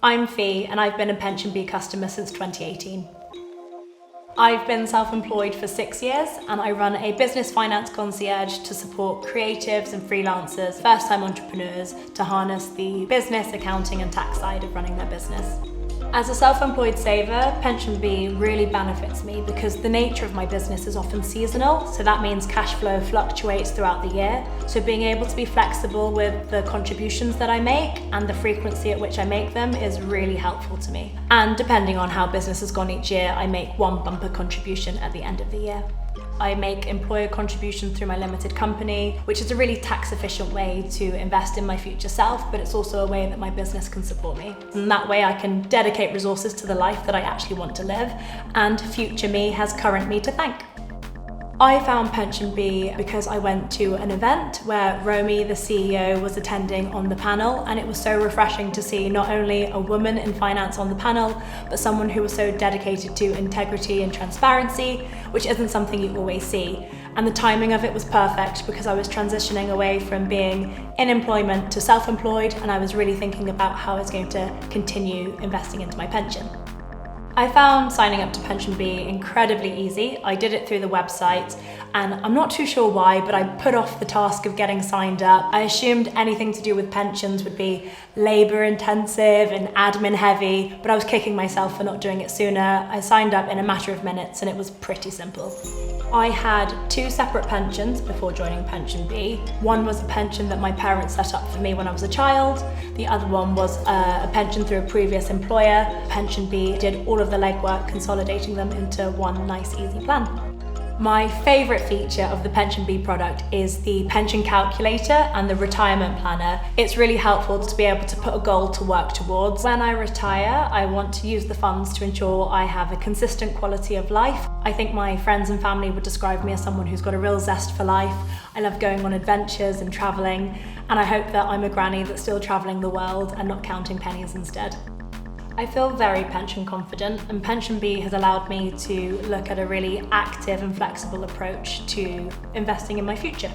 I'm Fee and I've been a PensionBee customer since 2018. I've been self-employed for 6 years and I run a business finance concierge to support creatives and freelancers, first-time entrepreneurs to harness the business, accounting and tax side of running their business. As a self-employed saver, PensionBee really benefits me because the nature of my business is often seasonal, so that means cash flow fluctuates throughout the year. So being able to be flexible with the contributions that I make and the frequency at which I make them is really helpful to me. And depending on how business has gone each year, I make one bumper contribution at the end of the year. I make employer contributions through my limited company, which is a really tax efficient way to invest in my future self, but it's also a way that my business can support me. And that way I can dedicate resources to the life that I actually want to live, and future me has current me to thank. I found PensionBee because I went to an event where Romy, the CEO, was attending on the panel, and it was so refreshing to see not only a woman in finance on the panel, but someone who was so dedicated to integrity and transparency, which isn't something you always see. And the timing of it was perfect because I was transitioning away from being in employment to self-employed, and I was really thinking about how I was going to continue investing into my pension. I found signing up to PensionBee incredibly easy. I did it through the website and I'm not too sure why, but I put off the task of getting signed up. I assumed anything to do with pensions would be labour intensive and admin heavy, but I was kicking myself for not doing it sooner. I signed up in a matter of minutes and it was pretty simple. I had 2 separate pensions before joining PensionBee. One was a pension that my parents set up for me when I was a child. The other one was a pension through a previous employer. PensionBee did all of the legwork, consolidating them into one nice, easy plan. My favourite feature of the PensionBee product is the pension calculator and the retirement planner. It's really helpful to be able to put a goal to work towards. When I retire, I want to use the funds to ensure I have a consistent quality of life. I think my friends and family would describe me as someone who's got a real zest for life. I love going on adventures and travelling, and I hope that I'm a granny that's still travelling the world and not counting pennies instead. I feel very pension confident, and PensionBee has allowed me to look at a really active and flexible approach to investing in my future.